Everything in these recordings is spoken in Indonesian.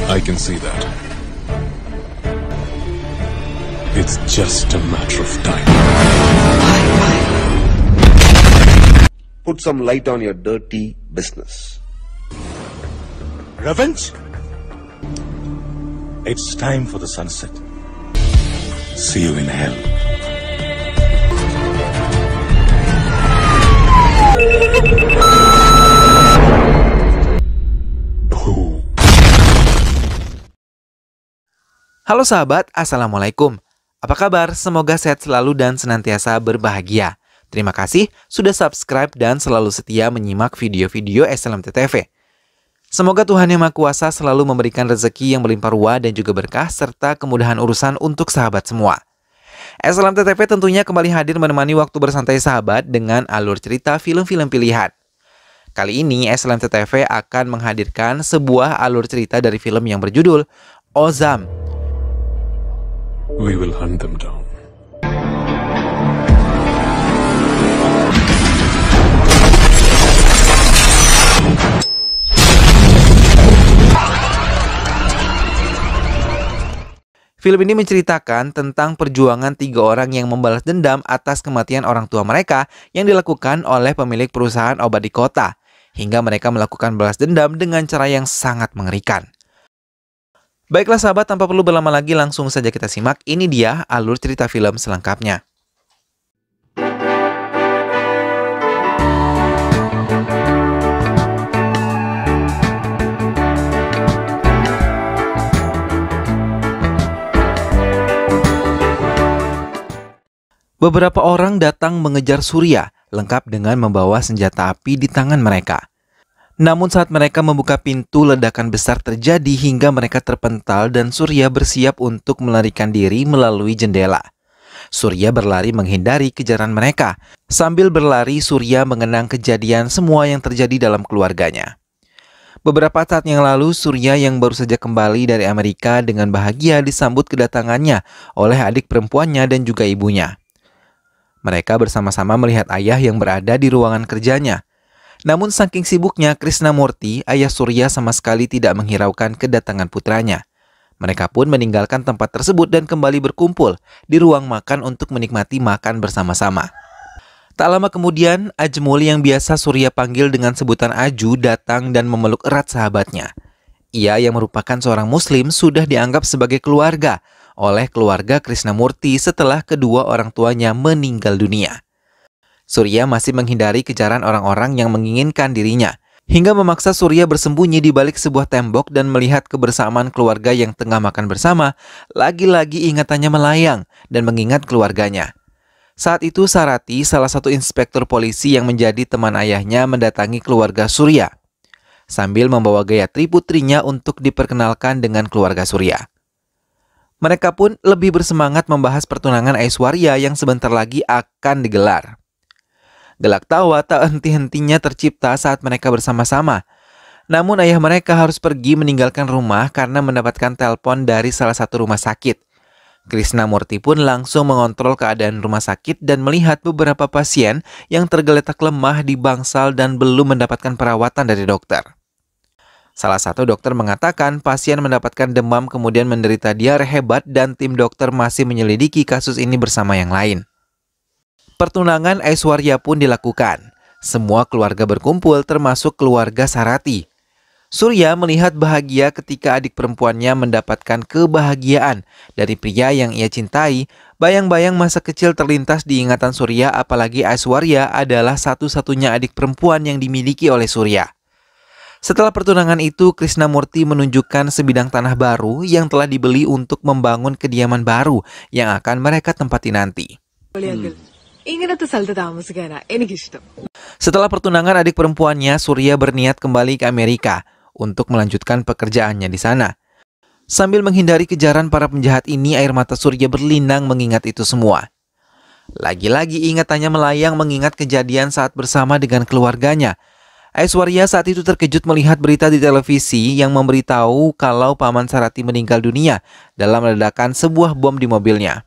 I can see that. It's just a matter of time. Put some light on your dirty business. Revenge? It's time for the sunset. See you in hell. Halo sahabat, Assalamualaikum. Apa kabar? Semoga sehat selalu dan senantiasa berbahagia. Terima kasih sudah subscribe dan selalu setia menyimak video-video SLMT TV. Semoga Tuhan Yang Maha Kuasa selalu memberikan rezeki yang berlimpah ruah dan juga berkah serta kemudahan urusan untuk sahabat semua. SLMT TV tentunya kembali hadir menemani waktu bersantai sahabat dengan alur cerita film-film pilihan. Kali ini SLMT TV akan menghadirkan sebuah alur cerita dari film yang berjudul Ozam. We will hunt them down. Film ini menceritakan tentang perjuangan 3 orang yang membalas dendam atas kematian orang tua mereka yang dilakukan oleh pemilik perusahaan obat di kota, hingga mereka melakukan balas dendam dengan cara yang sangat mengerikan. Baiklah sahabat, tanpa perlu berlama lagi langsung saja kita simak. Ini dia alur cerita film selengkapnya. Beberapa orang datang mengejar Surya, lengkap dengan membawa senjata api di tangan mereka. Namun saat mereka membuka pintu, ledakan besar terjadi hingga mereka terpental dan Surya bersiap untuk melarikan diri melalui jendela. Surya berlari menghindari kejaran mereka. Sambil berlari, Surya mengenang kejadian semua yang terjadi dalam keluarganya. Beberapa saat yang lalu, Surya yang baru saja kembali dari Amerika dengan bahagia disambut kedatangannya oleh adik perempuannya dan juga ibunya. Mereka bersama-sama melihat ayah yang berada di ruangan kerjanya. Namun saking sibuknya, Krishnamurti, ayah Surya sama sekali tidak menghiraukan kedatangan putranya. Mereka pun meninggalkan tempat tersebut dan kembali berkumpul di ruang makan untuk menikmati makan bersama-sama. Tak lama kemudian, Ajmul yang biasa Surya panggil dengan sebutan Aju datang dan memeluk erat sahabatnya. Ia yang merupakan seorang muslim sudah dianggap sebagai keluarga oleh keluarga Krishnamurti setelah kedua orang tuanya meninggal dunia. Surya masih menghindari kejaran orang-orang yang menginginkan dirinya, hingga memaksa Surya bersembunyi di balik sebuah tembok dan melihat kebersamaan keluarga yang tengah makan bersama. Lagi-lagi ingatannya melayang dan mengingat keluarganya. Saat itu Sarati, salah satu inspektur polisi yang menjadi teman ayahnya, mendatangi keluarga Surya sambil membawa Gayatri putrinya untuk diperkenalkan dengan keluarga Surya. Mereka pun lebih bersemangat membahas pertunangan Aishwarya yang sebentar lagi akan digelar. Gelak tawa tak henti-hentinya tercipta saat mereka bersama-sama. Namun ayah mereka harus pergi meninggalkan rumah karena mendapatkan telepon dari salah satu rumah sakit. Krishnamurti pun langsung mengontrol keadaan rumah sakit dan melihat beberapa pasien yang tergeletak lemah di bangsal dan belum mendapatkan perawatan dari dokter. Salah satu dokter mengatakan pasien mendapatkan demam kemudian menderita diare hebat dan tim dokter masih menyelidiki kasus ini bersama yang lain. Pertunangan Aishwarya pun dilakukan. Semua keluarga berkumpul termasuk keluarga Sarati. Surya melihat bahagia ketika adik perempuannya mendapatkan kebahagiaan dari pria yang ia cintai. Bayang-bayang masa kecil terlintas di ingatan Surya, apalagi Aishwarya adalah satu-satunya adik perempuan yang dimiliki oleh Surya. Setelah pertunangan itu, Krishnamurti menunjukkan sebidang tanah baru yang telah dibeli untuk membangun kediaman baru yang akan mereka tempati nanti. Setelah pertunangan adik perempuannya, Surya berniat kembali ke Amerika untuk melanjutkan pekerjaannya di sana. Sambil menghindari kejaran para penjahat ini, air mata Surya berlinang mengingat itu semua. Lagi-lagi ingatannya melayang mengingat kejadian saat bersama dengan keluarganya. Aishwarya saat itu terkejut melihat berita di televisi yang memberitahu kalau Paman Sarati meninggal dunia dalam ledakan sebuah bom di mobilnya.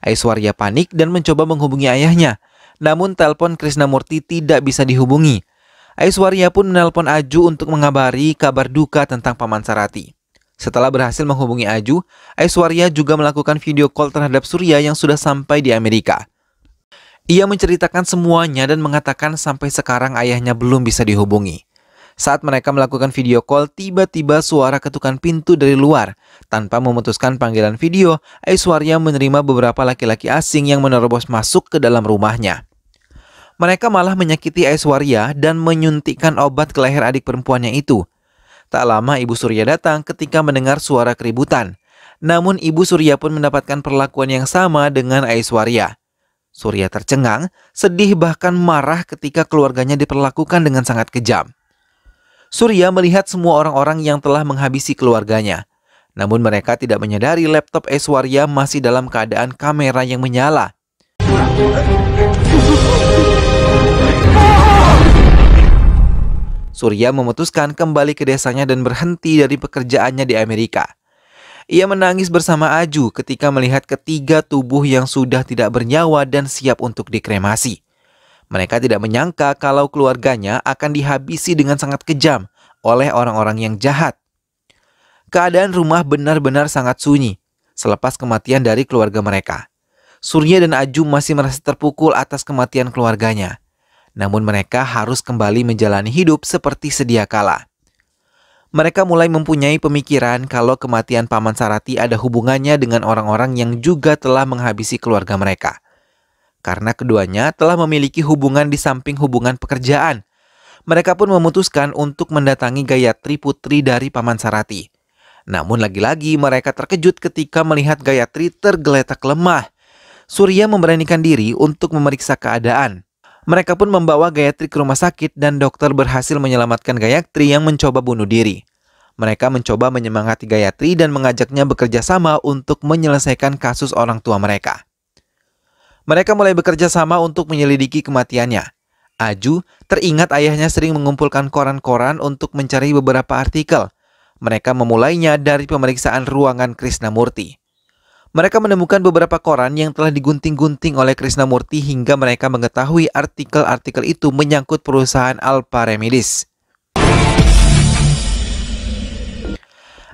Aishwarya panik dan mencoba menghubungi ayahnya. Namun telepon Krishnamurti tidak bisa dihubungi. Aishwarya pun menelpon Aju untuk mengabari kabar duka tentang Paman Sarati. Setelah berhasil menghubungi Aju, Aishwarya juga melakukan video call terhadap Surya yang sudah sampai di Amerika. Ia menceritakan semuanya dan mengatakan sampai sekarang ayahnya belum bisa dihubungi. Saat mereka melakukan video call, tiba-tiba suara ketukan pintu dari luar. Tanpa memutuskan panggilan video, Aishwarya menerima beberapa laki-laki asing yang menerobos masuk ke dalam rumahnya. Mereka malah menyakiti Aishwarya dan menyuntikkan obat ke leher adik perempuannya itu. Tak lama Ibu Surya datang ketika mendengar suara keributan. Namun Ibu Surya pun mendapatkan perlakuan yang sama dengan Aishwarya. Surya tercengang, sedih bahkan marah ketika keluarganya diperlakukan dengan sangat kejam. Surya melihat semua orang-orang yang telah menghabisi keluarganya. Namun mereka tidak menyadari laptop Aishwarya masih dalam keadaan kamera yang menyala. Surya memutuskan kembali ke desanya dan berhenti dari pekerjaannya di Amerika. Ia menangis bersama Aju ketika melihat ketiga tubuh yang sudah tidak bernyawa dan siap untuk dikremasi. Mereka tidak menyangka kalau keluarganya akan dihabisi dengan sangat kejam oleh orang-orang yang jahat. Keadaan rumah benar-benar sangat sunyi selepas kematian dari keluarga mereka. Surya dan Aju masih merasa terpukul atas kematian keluarganya. Namun mereka harus kembali menjalani hidup seperti sedia kala. Mereka mulai mempunyai pemikiran kalau kematian Paman Sarati ada hubungannya dengan orang-orang yang juga telah menghabisi keluarga mereka. Karena keduanya telah memiliki hubungan di samping hubungan pekerjaan. Mereka pun memutuskan untuk mendatangi Gayatri putri dari Paman Sarati. Namun lagi-lagi mereka terkejut ketika melihat Gayatri tergeletak lemah. Surya memberanikan diri untuk memeriksa keadaan. Mereka pun membawa Gayatri ke rumah sakit dan dokter berhasil menyelamatkan Gayatri yang mencoba bunuh diri. Mereka mencoba menyemangati Gayatri dan mengajaknya bekerja sama untuk menyelesaikan kasus orang tua mereka. Mereka mulai bekerja sama untuk menyelidiki kematiannya. Aju teringat ayahnya sering mengumpulkan koran-koran untuk mencari beberapa artikel. Mereka memulainya dari pemeriksaan ruangan Krishnamurti. Mereka menemukan beberapa koran yang telah digunting-gunting oleh Krishnamurti hingga mereka mengetahui artikel-artikel itu menyangkut perusahaan Alpha Remedies.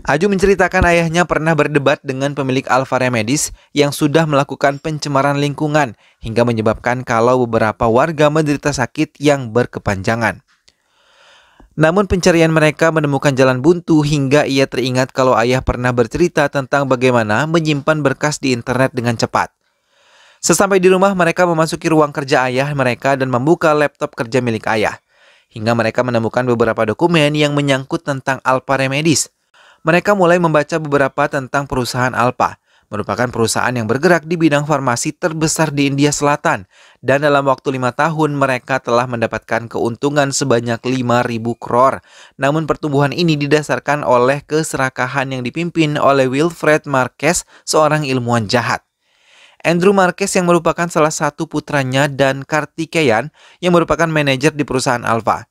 Aju menceritakan ayahnya pernah berdebat dengan pemilik Alpha Remedies yang sudah melakukan pencemaran lingkungan hingga menyebabkan kalau beberapa warga menderita sakit yang berkepanjangan. Namun pencarian mereka menemukan jalan buntu hingga ia teringat kalau ayah pernah bercerita tentang bagaimana menyimpan berkas di internet dengan cepat. Sesampai di rumah mereka memasuki ruang kerja ayah mereka dan membuka laptop kerja milik ayah. Hingga mereka menemukan beberapa dokumen yang menyangkut tentang Alpha Remedies. Mereka mulai membaca beberapa tentang perusahaan Alpha. Merupakan perusahaan yang bergerak di bidang farmasi terbesar di India Selatan. Dan dalam waktu 5 tahun mereka telah mendapatkan keuntungan sebanyak 5.000 crore. Namun pertumbuhan ini didasarkan oleh keserakahan yang dipimpin oleh Wilfred Marquez, seorang ilmuwan jahat. Andrew Marquez yang merupakan salah satu putranya dan Kartikeyan yang merupakan manajer di perusahaan Alpha.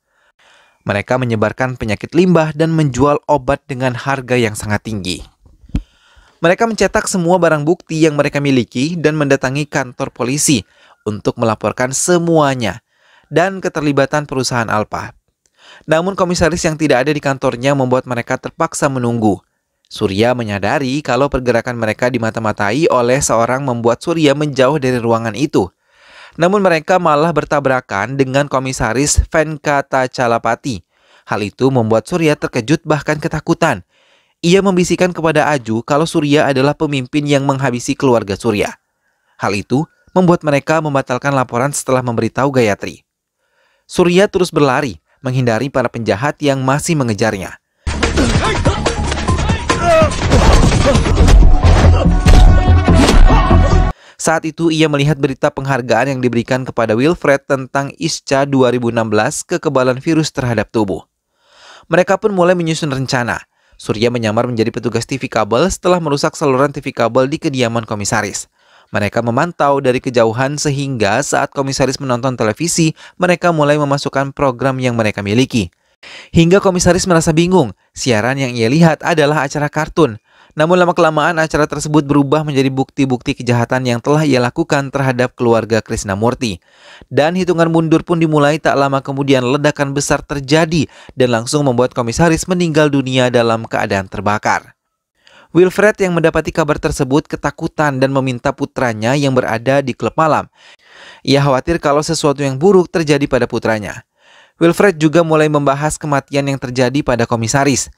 Mereka menyebarkan penyakit limbah dan menjual obat dengan harga yang sangat tinggi. Mereka mencetak semua barang bukti yang mereka miliki dan mendatangi kantor polisi untuk melaporkan semuanya dan keterlibatan perusahaan Alpha. Namun komisaris yang tidak ada di kantornya membuat mereka terpaksa menunggu. Surya menyadari kalau pergerakan mereka dimata-matai oleh seorang membuat Surya menjauh dari ruangan itu. Namun mereka malah bertabrakan dengan komisaris Venkatachalapati. Hal itu membuat Surya terkejut bahkan ketakutan. Ia membisikkan kepada Aju kalau Surya adalah pemimpin yang menghabisi keluarga Surya. Hal itu membuat mereka membatalkan laporan setelah memberitahu Gayatri. Surya terus berlari, menghindari para penjahat yang masih mengejarnya. Saat itu ia melihat berita penghargaan yang diberikan kepada Wilfred tentang ISCA 2016 kekebalan virus terhadap tubuh. Mereka pun mulai menyusun rencana. Surya menyamar menjadi petugas TV kabel setelah merusak saluran TV kabel di kediaman komisaris. Mereka memantau dari kejauhan sehingga saat komisaris menonton televisi, mereka mulai memasukkan program yang mereka miliki. Hingga komisaris merasa bingung, siaran yang ia lihat adalah acara kartun. Namun lama-kelamaan acara tersebut berubah menjadi bukti-bukti kejahatan yang telah ia lakukan terhadap keluarga Krishnamurti. Dan hitungan mundur pun dimulai tak lama kemudian ledakan besar terjadi dan langsung membuat komisaris meninggal dunia dalam keadaan terbakar. Wilfred yang mendapati kabar tersebut ketakutan dan meminta putranya yang berada di klub malam. Ia khawatir kalau sesuatu yang buruk terjadi pada putranya. Wilfred juga mulai membahas kematian yang terjadi pada komisaris.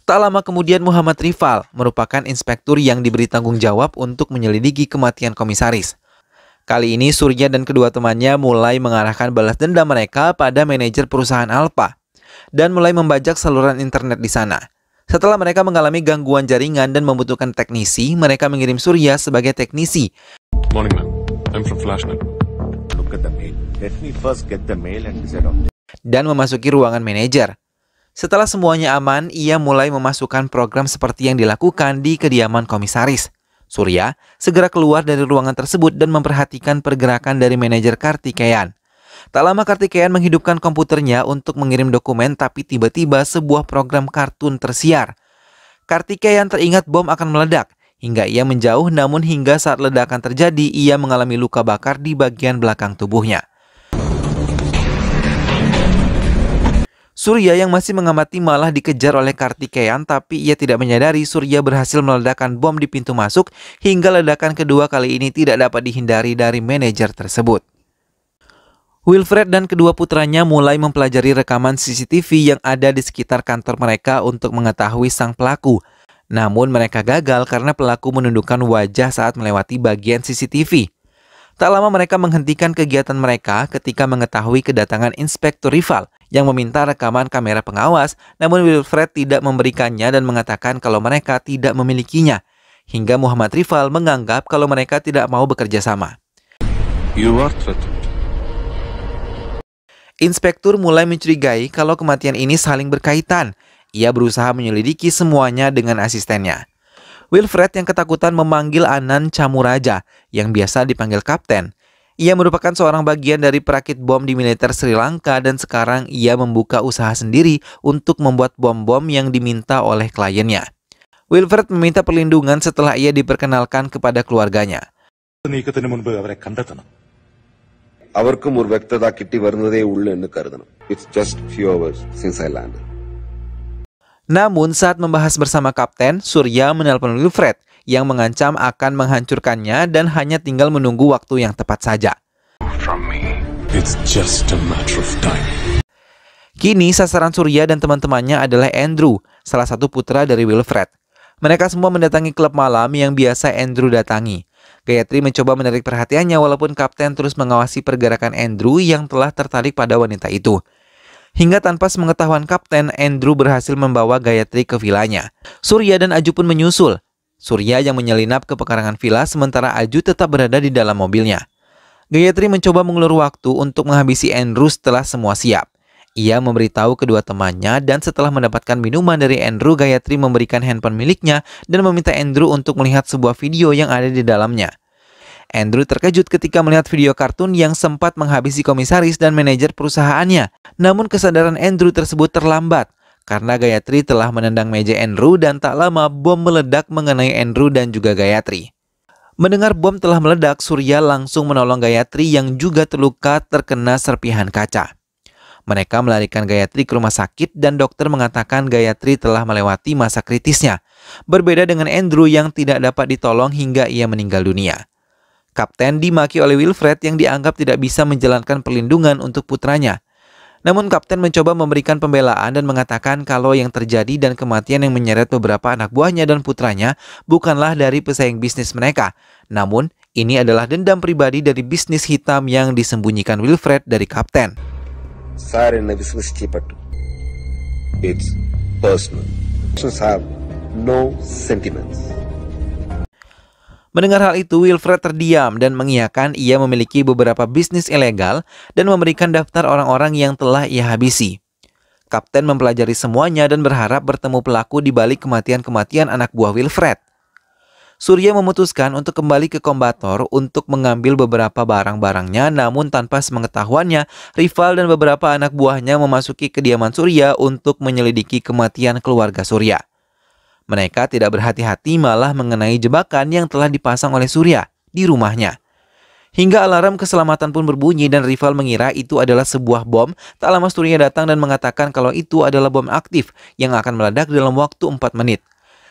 Tak lama kemudian Muhammad Rifal merupakan inspektur yang diberi tanggung jawab untuk menyelidiki kematian komisaris. Kali ini Surya dan kedua temannya mulai mengarahkan balas dendam mereka pada manajer perusahaan Alpha dan mulai membajak saluran internet di sana. Setelah mereka mengalami gangguan jaringan dan membutuhkan teknisi, mereka mengirim Surya sebagai teknisi. Morning, man. I'm from Flashnet. Look at the mail. Let me first get the mail and decide on it. Dan memasuki ruangan manajer. Setelah semuanya aman, ia mulai memasukkan program seperti yang dilakukan di kediaman komisaris. Surya segera keluar dari ruangan tersebut dan memperhatikan pergerakan dari manajer Kartikeyan. Tak lama Kartikeyan menghidupkan komputernya untuk mengirim dokumen, tapi tiba-tiba sebuah program kartun tersiar. Kartikeyan teringat bom akan meledak, hingga ia menjauh, namun hingga saat ledakan terjadi, ia mengalami luka bakar di bagian belakang tubuhnya. Surya yang masih mengamati malah dikejar oleh Kartikeyan, tapi ia tidak menyadari Surya berhasil meledakkan bom di pintu masuk, hingga ledakan kedua kali ini tidak dapat dihindari dari manajer tersebut. Wilfred dan kedua putranya mulai mempelajari rekaman CCTV yang ada di sekitar kantor mereka untuk mengetahui sang pelaku. Namun mereka gagal karena pelaku menundukkan wajah saat melewati bagian CCTV. Tak lama mereka menghentikan kegiatan mereka ketika mengetahui kedatangan Inspektur Rifal yang meminta rekaman kamera pengawas, namun Wilfred tidak memberikannya dan mengatakan kalau mereka tidak memilikinya. Hingga Muhammad Rifal menganggap kalau mereka tidak mau bekerja sama. You are threatened. Inspektur mulai mencurigai kalau kematian ini saling berkaitan. Ia berusaha menyelidiki semuanya dengan asistennya. Wilfred yang ketakutan memanggil Anand Chamuraja, yang biasa dipanggil Kapten. Ia merupakan seorang bagian dari perakit bom di militer Sri Lanka dan sekarang ia membuka usaha sendiri untuk membuat bom-bom yang diminta oleh kliennya. Wilfred meminta perlindungan setelah ia diperkenalkan kepada keluarganya. അവർക്കും ഒരു വ്യക്തത കിട്ടി വരുന്നതേ ഉള്ളൂ എന്ന് കരുതണം. It's just few hours since I landed. Namun saat membahas bersama Kapten, Surya menelpon Wilfred yang mengancam akan menghancurkannya dan hanya tinggal menunggu waktu yang tepat saja. From me. It's just a matter of time. Kini sasaran Surya dan teman-temannya adalah Andrew, salah satu putra dari Wilfred. Mereka semua mendatangi klub malam yang biasa Andrew datangi. Gayatri mencoba menarik perhatiannya walaupun Kapten terus mengawasi pergerakan Andrew yang telah tertarik pada wanita itu. Hingga tanpa sepengetahuan Kapten, Andrew berhasil membawa Gayatri ke vilanya. Surya dan Aju pun menyusul. Surya yang menyelinap ke pekarangan villa sementara Aju tetap berada di dalam mobilnya. Gayatri mencoba mengulur waktu untuk menghabisi Andrew setelah semua siap. Ia memberitahu kedua temannya dan setelah mendapatkan minuman dari Andrew, Gayatri memberikan handphone miliknya dan meminta Andrew untuk melihat sebuah video yang ada di dalamnya. Andrew terkejut ketika melihat video kartun yang sempat menghabisi komisaris dan manajer perusahaannya. Namun kesadaran Andrew tersebut terlambat karena Gayatri telah menendang meja Andrew dan tak lama bom meledak mengenai Andrew dan juga Gayatri. Mendengar bom telah meledak, Surya langsung menolong Gayatri yang juga terluka terkena serpihan kaca. Mereka melarikan Gayatri ke rumah sakit dan dokter mengatakan Gayatri telah melewati masa kritisnya. Berbeda dengan Andrew yang tidak dapat ditolong hingga ia meninggal dunia. Kapten dimaki oleh Wilfred yang dianggap tidak bisa menjalankan perlindungan untuk putranya. Namun Kapten mencoba memberikan pembelaan dan mengatakan kalau yang terjadi dan kematian yang menyeret beberapa anak buahnya dan putranya bukanlah dari pesaing bisnis mereka. Namun ini adalah dendam pribadi dari bisnis hitam yang disembunyikan Wilfred dari Kapten. Sir, in it's personal. Have no sentiments. Mendengar hal itu, Wilfred terdiam dan mengiyakan ia memiliki beberapa bisnis ilegal dan memberikan daftar orang-orang yang telah ia habisi. Kapten mempelajari semuanya dan berharap bertemu pelaku di balik kematian-kematian anak buah Wilfred. Surya memutuskan untuk kembali ke Kombator untuk mengambil beberapa barang-barangnya, namun tanpa sepengetahuannya, Rifal dan beberapa anak buahnya memasuki kediaman Surya untuk menyelidiki kematian keluarga Surya. Mereka tidak berhati-hati malah mengenai jebakan yang telah dipasang oleh Surya di rumahnya. Hingga alarm keselamatan pun berbunyi dan Rifal mengira itu adalah sebuah bom. Tak lama Surya datang dan mengatakan kalau itu adalah bom aktif yang akan meledak dalam waktu 4 menit.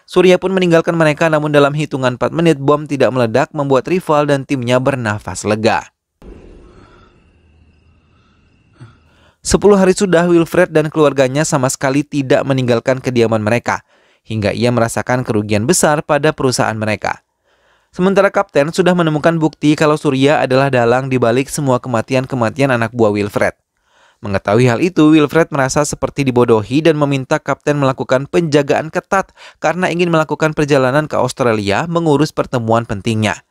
Surya pun meninggalkan mereka, namun dalam hitungan 4 menit bom tidak meledak, membuat rival dan timnya bernafas lega. 10 hari sudah Wilfred dan keluarganya sama sekali tidak meninggalkan kediaman mereka, hingga ia merasakan kerugian besar pada perusahaan mereka. Sementara Kapten sudah menemukan bukti kalau Surya adalah dalang di balik semua kematian-kematian anak buah Wilfred. Mengetahui hal itu, Wilfred merasa seperti dibodohi dan meminta Kapten melakukan penjagaan ketat karena ingin melakukan perjalanan ke Australia mengurus pertemuan pentingnya.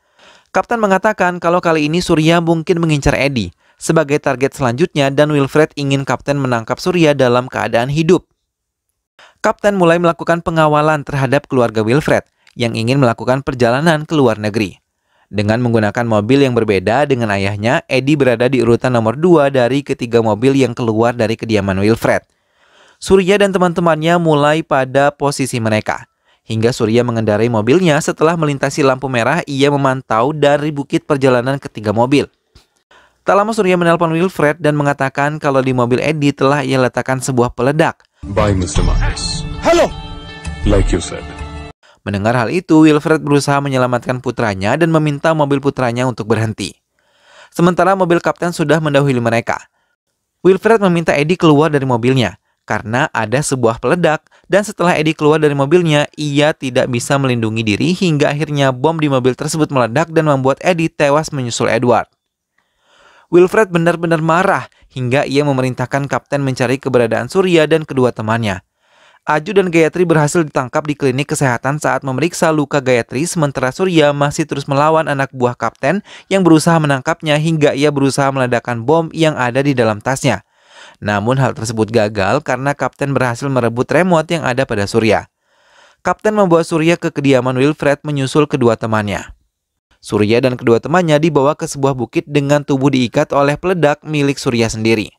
Kapten mengatakan kalau kali ini Surya mungkin mengincar Eddie sebagai target selanjutnya dan Wilfred ingin Kapten menangkap Surya dalam keadaan hidup. Kapten mulai melakukan pengawalan terhadap keluarga Wilfred yang ingin melakukan perjalanan ke luar negeri. Dengan menggunakan mobil yang berbeda dengan ayahnya, Eddie berada di urutan nomor 2 dari ketiga mobil yang keluar dari kediaman Wilfred. Surya dan teman-temannya mulai pada posisi mereka. Hingga Surya mengendarai mobilnya, setelah melintasi lampu merah, ia memantau dari bukit perjalanan ketiga mobil. Tak lama Surya menelpon Wilfred dan mengatakan kalau di mobil Eddie telah ia letakkan sebuah peledak. Bye, Mr. Marcus. Hello! Like you said. Mendengar hal itu, Wilfred berusaha menyelamatkan putranya dan meminta mobil putranya untuk berhenti. Sementara mobil Kapten sudah mendahului mereka. Wilfred meminta Eddie keluar dari mobilnya karena ada sebuah peledak, dan setelah Eddie keluar dari mobilnya, ia tidak bisa melindungi diri hingga akhirnya bom di mobil tersebut meledak dan membuat Eddie tewas menyusul Edward. Wilfred benar-benar marah hingga ia memerintahkan Kapten mencari keberadaan Surya dan kedua temannya. Aju dan Gayatri berhasil ditangkap di klinik kesehatan saat memeriksa luka Gayatri, sementara Surya masih terus melawan anak buah Kapten yang berusaha menangkapnya hingga ia berusaha meledakkan bom yang ada di dalam tasnya. Namun hal tersebut gagal karena Kapten berhasil merebut remote yang ada pada Surya. Kapten membawa Surya ke kediaman Wilfred menyusul kedua temannya. Surya dan kedua temannya dibawa ke sebuah bukit dengan tubuh diikat oleh peledak milik Surya sendiri.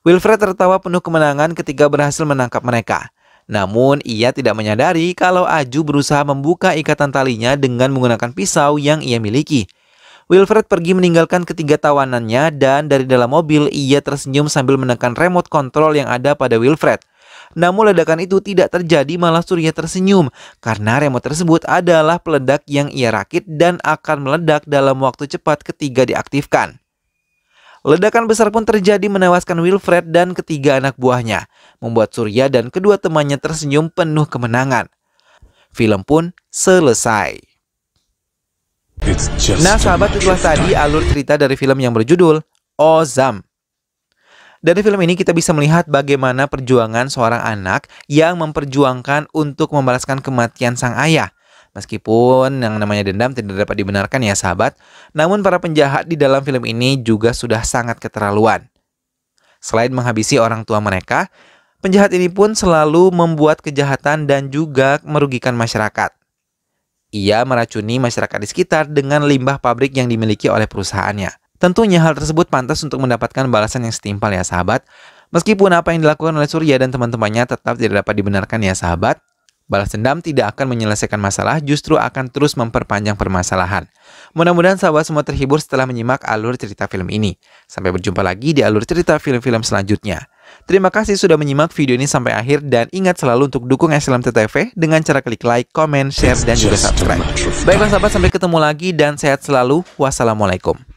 Wilfred tertawa penuh kemenangan ketika berhasil menangkap mereka. Namun, ia tidak menyadari kalau Aju berusaha membuka ikatan talinya dengan menggunakan pisau yang ia miliki. Wilfred pergi meninggalkan ketiga tawanannya dan dari dalam mobil ia tersenyum sambil menekan remote control yang ada pada Wilfred. Namun ledakan itu tidak terjadi, malah Surya tersenyum karena remote tersebut adalah peledak yang ia rakit dan akan meledak dalam waktu cepat ketika diaktifkan. Ledakan besar pun terjadi menewaskan Wilfred dan ketiga anak buahnya, membuat Surya dan kedua temannya tersenyum penuh kemenangan. Film pun selesai. Nah sahabat, itulah tadi alur cerita dari film yang berjudul Ozam. Dari film ini kita bisa melihat bagaimana perjuangan seorang anak yang memperjuangkan untuk membalaskan kematian sang ayah. Meskipun yang namanya dendam tidak dapat dibenarkan ya sahabat, namun para penjahat di dalam film ini juga sudah sangat keterlaluan. Selain menghabisi orang tua mereka, penjahat ini pun selalu membuat kejahatan dan juga merugikan masyarakat. Ia meracuni masyarakat di sekitar dengan limbah pabrik yang dimiliki oleh perusahaannya. Tentunya hal tersebut pantas untuk mendapatkan balasan yang setimpal ya sahabat. Meskipun apa yang dilakukan oleh Surya dan teman-temannya tetap tidak dapat dibenarkan ya sahabat, balas dendam tidak akan menyelesaikan masalah, justru akan terus memperpanjang permasalahan. Mudah-mudahan sahabat semua terhibur setelah menyimak alur cerita film ini. Sampai berjumpa lagi di alur cerita film-film selanjutnya. Terima kasih sudah menyimak video ini sampai akhir dan ingat selalu untuk dukung SLMTTV dengan cara klik like, comment, share, dan juga subscribe. Baiklah sahabat, sampai ketemu lagi dan sehat selalu. Wassalamualaikum.